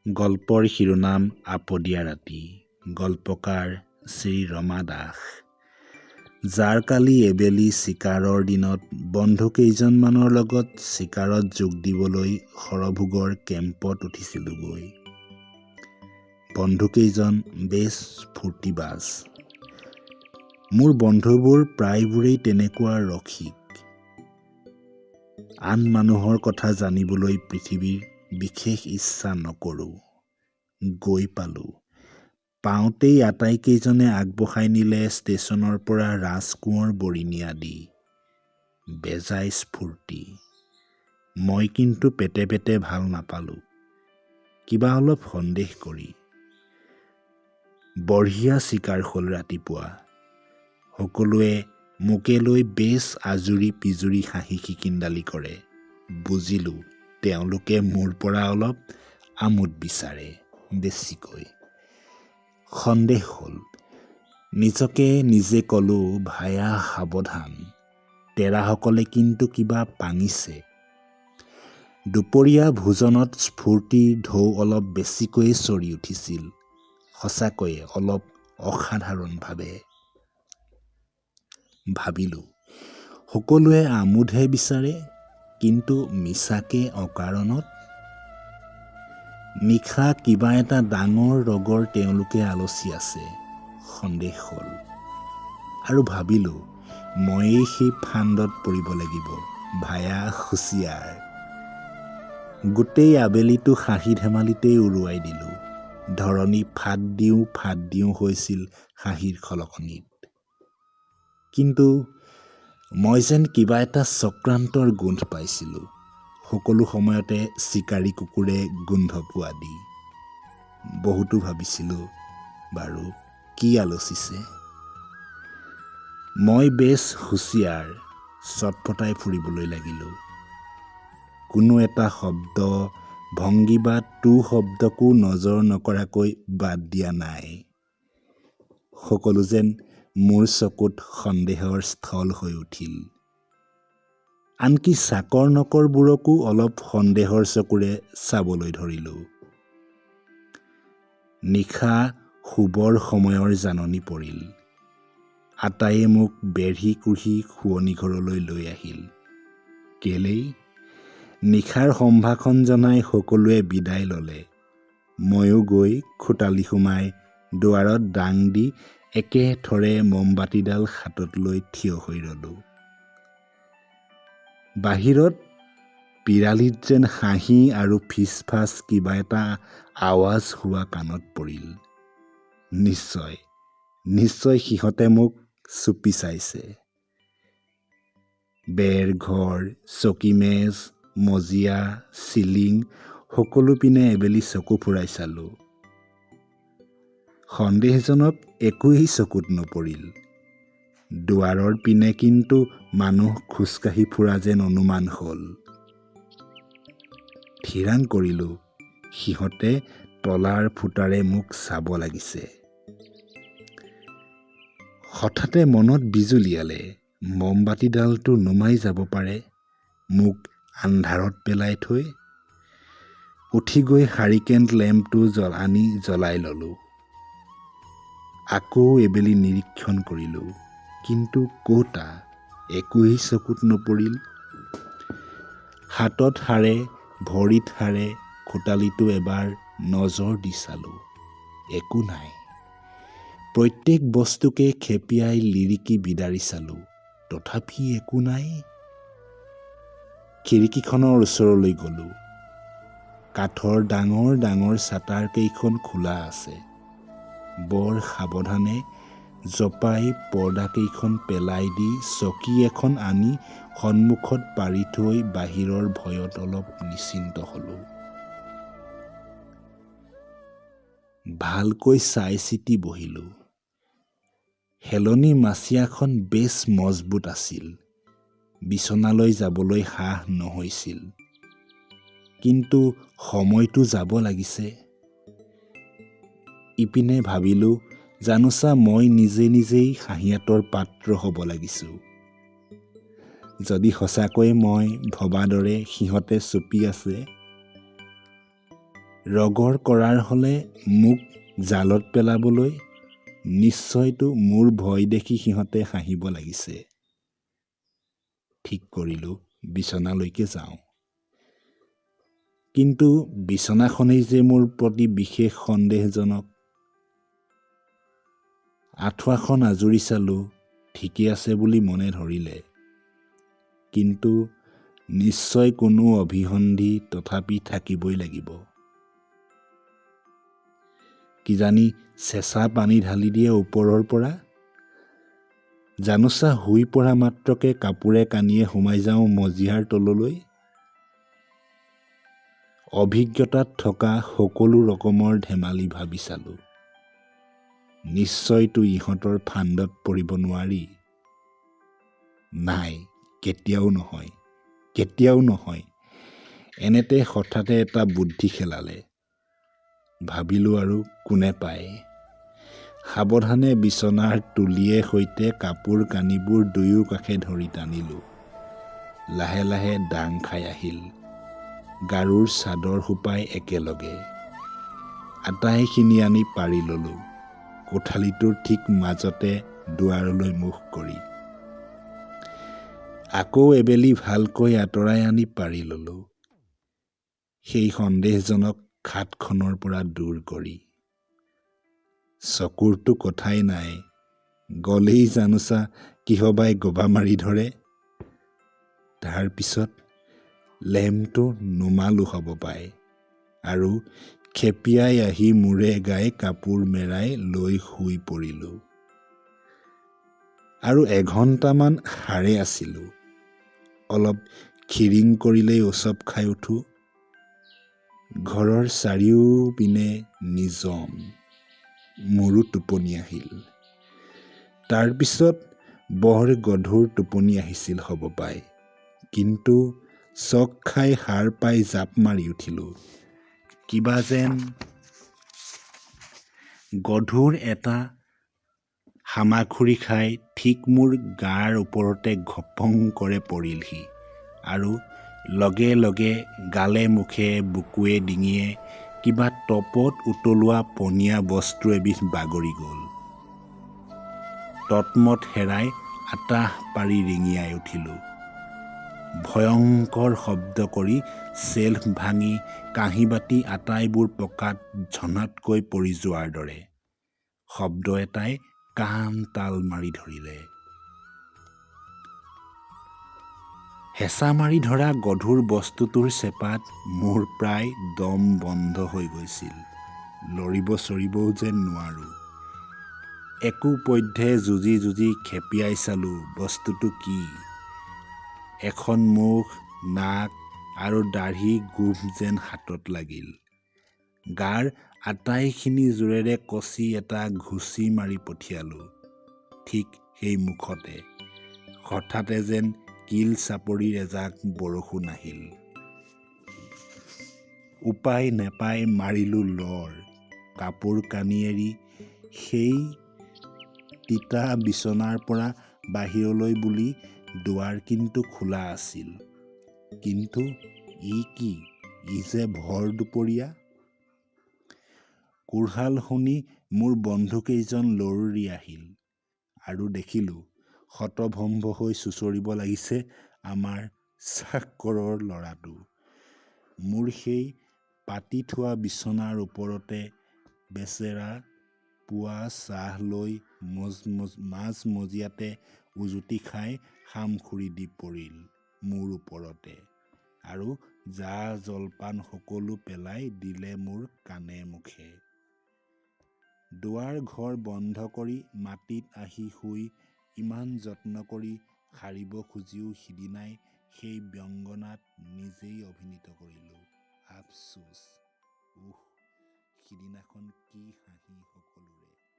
গল্পৰ শিৰোনাম আপদীয়া ৰাতি। গল্পকাৰ শ্ৰী ৰমা দাস। যাৰ কালি এবেলি চিকাৰৰ দিনত বন্ধু কেইজনমানৰ লগত চিকাৰত যোগ দিবলৈ সৰভোগৰ কেম্পত উঠিছিলোঁগৈ। বন্ধুকেইজন বেছ ফূৰ্তিবাজ। মোৰ বন্ধুবোৰ প্ৰায়বোৰেই তেনেকুৱা ৰসিক। আন মানুহৰ কথা জানিবলৈ পৃথিৱীৰ বিশেষ ইচ্ছা নকৰোঁ। গৈ পালোঁ। পাওঁতেই আটাইকেইজনে আগবঢ়াই নিলে ষ্টেচনৰ পৰা ৰাজকোঁৱৰ বৰিণী আদি। বেজাই স্ফূৰ্তি। মই কিন্তু পেটে পেটে ভাল নাপালোঁ, কিবা অলপ সন্দেহ কৰি। বঢ়িয়া চিকাৰ হ'ল ৰাতিপুৱা। সকলোৱে মোকে লৈ বেছ আজুৰি পিজুৰি হাঁহি খিকিন্দালি কৰে। বুজিলোঁ তেওঁলোকে মোৰ পৰা অলপ আমোদ বিচাৰে বেছিকৈ। সন্দেহ হ'ল। নিজকে নিজে ক'লোঁ ভায়া সাৱধান, তেৰাসকলে কিন্তু কিবা পাঙিছে। দুপৰীয়া ভোজনত স্ফূৰ্তিৰ ঢৌ অলপ বেছিকৈয়ে চৰি উঠিছিল। সঁচাকৈয়ে অলপ অসাধাৰণভাৱে। ভাবিলোঁ সকলোৱে আমোদহে বিচাৰে, কিন্তু মিছাকে অকাৰণত। নিশা কিবা এটা ডাঙৰ ৰগৰ তেওঁলোকে আলচি আছে। সন্দেহ হ'ল। আৰু ভাবিলোঁ ময়েই সেই ফান্দত পৰিব লাগিব। ভায়া হুঁচিয়াৰ। গোটেই আবেলিটো হাঁহি ধেমালিতেই উৰুৱাই দিলোঁ। ধৰণী ফাট দিওঁ হৈছিল হাঁহিৰ খলকনিত। কিন্তু মই যেন কিবা এটা চক্ৰান্তৰ গোন্ধ পাইছিলোঁ। সকলো সময়তে চিকাৰী কুকুৰে গোন্ধ পোৱা দি। বহুতো ভাবিছিলোঁ বাৰু কি আলচিছে। মই বেছ হুঁচিয়াৰ, চটফটাই ফুৰিবলৈ লাগিলোঁ। কোনো এটা শব্দ, ভংগী বা টু শব্দকো নজৰ নকৰাকৈ বাদ দিয়া নাই। সকলো যেন মোৰ চকুত সন্দেহৰ স্থল হৈ উঠিল। আনকি চাকৰ নকৰবোৰকো অলপ সন্দেহৰ চকুৰে চাবলৈ ধৰিলোঁ। নিশা শুবৰ সময়ৰ জাননী পৰিল। আটাইয়ে মোক বেঢ়ি কুঢ়ি শোৱনি ঘৰলৈ লৈ আহিল। কেলেই? নিশাৰ সম্ভাষণ জনাই সকলোৱে বিদায় ল'লে। ময়ো গৈ খোটালি সোমাই দুৱাৰত দাং দি একেথৰে মমবাতিডাল হাতত লৈ থিয় হৈ ৰলোঁ। বাহিৰত পিৰালিত যেন হাঁহি আৰু ফিচফাচ কিবা এটা আৱাজ হোৱা কাণত পৰিল। নিশ্চয় সিহঁতে মোক চুপি চাইছে। বেৰ ঘৰ, চকীমেজ, মজিয়া, চিলিং সকলো পিনে এবেলি চকু ফুৰাই চালোঁ। সন্দেহজনক একোৱেই চকুত নপৰিল। দুৱাৰৰ পিনে কিন্তু মানুহ খোজকাঢ়ি ফুৰা যেন অনুমান হ'ল। থিৰাং কৰিলোঁ সিহঁতে তলাৰ ফুটাৰে মোক চাব লাগিছে। হঠাতে মনত বিজুলিয়ালে মমবাতিডালটো নুমাই যাব পাৰে মোক আন্ধাৰত পেলাই থৈ। উঠি গৈ হাৰিকেন লেম্পটো আনি জ্বলাই ল'লোঁ। আকৌ এবেলি নিৰীক্ষণ কৰিলোঁ, কিন্তু ক'তা একোৱেই চকুত নপৰিল। হাতত হাৰে, ভৰিত হাৰে খোটালিটো এবাৰ নজৰ দি চালোঁ। একো নাই। প্ৰত্যেক বস্তুকে খেপিয়াই লিৰিকি বিদাৰি চালোঁ, তথাপি একো নাই। খিৰিকীখনৰ ওচৰলৈ গলোঁ। কাঠৰ ডাঙৰ ডাঙৰ শ্বাটাৰ কেইখন খোলা আছে। বৰ সাৱধানে জপাই পৰ্দাকেইখন পেলাই দি চকী এখন আনি সন্মুখত পাৰি থৈ বাহিৰৰ ভয়ত অলপ নিশ্চিন্ত হ'লোঁ। ভালকৈ চাই চিতি বহিলোঁ। হেলনি মাচিয়াখন বেছ মজবুত আছিল। বিছনালৈ যাবলৈ সাহ নহৈছিল। কিন্তু সময়টো যাব লাগিছে। ইপিনে ভাবিলোঁ জানোচা মই নিজেই হাঁহিয়াতৰ পাত্ৰ হ'ব লাগিছোঁ। যদি সঁচাকৈ মই ভবা দৰে সিহঁতে চুপি আছে। ৰগৰ কৰাৰ হ'লে মোক জালত পেলাবলৈ নিশ্চয়তো মোৰ ভয় দেখি সিহঁতে হাঁহিব লাগিছে। ঠিক কৰিলোঁ বিচনালৈকে যাওঁ। কিন্তু বিচনাখনেই যে মোৰ প্ৰতি বিশেষ সন্দেহজনক। আঁঠুৱাখন আজুৰি চালোঁ, ঠিকেই আছে বুলি মনে ধৰিলে। কিন্তু নিশ্চয় কোনো অভিসন্ধি তথাপি থাকিবই লাগিব। কিজানি চেঁচা পানী ঢালি দিয়ে ওপৰৰ পৰা। জানোচা শুই পৰা মাত্ৰকে কাপোৰে কানিয়ে সোমাই যাওঁ মজিয়াৰ তললৈ। অভিজ্ঞতাত থকা সকলো ৰকমৰ ধেমালি ভাবি চালোঁ। নিশ্চয়তো ইহঁতৰ ফান্দত পৰিব নোৱাৰি। নাই, কেতিয়াও নহয়, কেতিয়াও নহয়। এনেতে হঠাতে এটা বুদ্ধি খেলালে। ভাবিলোঁ আৰু কোনে পায়। সাৱধানে বিচনাৰ তুলিয়ে সৈতে কাপোৰ কানিবোৰ দুয়ো কাষে ধৰি টানিলোঁ। লাহে লাহে দাং খাই আহিল। গাৰুৰ চাদৰ সোপাই একেলগে। আটাইখিনি আনি পাৰি ল'লোঁ, কোঠালিটোৰ ঠিক মাজতে দুৱাৰলৈ মুখ কৰি। আকৌ এবেলি ভালকৈ আঁতৰাই আনি পাৰি ল'লোঁ, সেই সন্দেহজনক খাটখনৰ পৰা দূৰ কৰি। চকুৰতো কথাই নাই, গলেই জানোচা কিহবাই গবা মাৰি ধৰে। তাৰ পিছত লেমটো নুমালোঁ হ'ব পায় আৰু খেপিয়াই আহি মূৰে গায়ে কাপোৰ মেৰাই লৈ শুই পৰিলোঁ। আৰু এঘণ্টামান সাৰে আছিলোঁ। অলপ খিৰিং কৰিলেই উচপ খাই উঠোঁ। ঘৰৰ চাৰিওপিনে নিজন। মোৰো টোপনি আহিল। তাৰ পিছত বৰ গধুৰ টোপনি আহিছিল হ'ব পায়। কিন্তু চক খাই সাৰ পাই জাপ মাৰি উঠিলোঁ। কিবা যেন গধুৰ এটা হামাখুৰি খাই ঠিক মোৰ গাৰ ওপৰতে ঘপং কৰে পৰিলহি আৰু লগে লগে গালে মুখে বুকুৱে ডিঙিয়ে কিবা তপত উতলোৱা পনীয়া বস্তু এবিধ বাগৰি গ'ল। ততমত হেৰাই আতাহ পাৰি ৰিঙিয়াই উঠিলোঁ। ভয়ংকৰ শব্দ কৰি চেল্ফ ভাঙি কাঁহী বাতি আটাইবোৰ পকাত ঝনাটকৈ পৰি যোৱাৰ দৰে। শব্দ এটাই কাণ তাল মাৰি ধৰিলে। হেঁচা মাৰি ধৰা গধুৰ বস্তুটোৰ চেপাত মোৰ প্ৰায় দম বন্ধ হৈ গৈছিল। লৰিব চৰিবও যেন নোৱাৰোঁ। একোপধ্যে যুঁজি যুঁজি খেপিয়াই চালোঁ বস্তুটো কি। এখন মুখ, নাক আৰু দাঢ়ি গোফ যেন হাতত লাগিল। গাৰ আটাইখিনি জোৰেৰে কচি এটা ঘুচি মাৰি পঠিয়ালোঁ ঠিক সেই মুখতে। হঠাতে যেন কিল চাপৰিৰ এজাক বৰষুণ আহিল। উপায় নেপাই মাৰিলোঁ লৰ। কাপোৰ কানি এৰি সেই তিতা বিচনাৰ পৰা বাহিৰলৈ বুলি দুৱাৰ কিন্তু খোলা আছিল। কিন্তু ই কি, ই যে ভৰ দুপৰীয়া। কোঢ়াল শুনি মোৰ বন্ধুকেইজন লৰৰি আহিল আৰু দেখিলোঁ হতভম্ব হৈ চুঁচৰিব লাগিছে আমাৰ চাকৰৰ ল'ৰাটো। মোৰ সেই পাতি থোৱা বিচনাৰ ওপৰতে বেচেৰা পুৱা চাহ লৈ মাজ মজিয়াতে উজুতি খাই সামখুৰি দি পৰিল মোৰ ওপৰতে আৰু জা জলপান সকলো পেলাই দিলে মোৰ কাণে মুখে। দুৱাৰ ঘৰ বন্ধ কৰি মাটিত আহি শুই ইমান যত্ন কৰি সাৰিব খুজিও সিদিনাই সেই ব্যংগনাত নিজেই অভিনীত কৰিলোঁ। আফচোচ। সিদিনাখন কি হাঁহি সকলোৰে।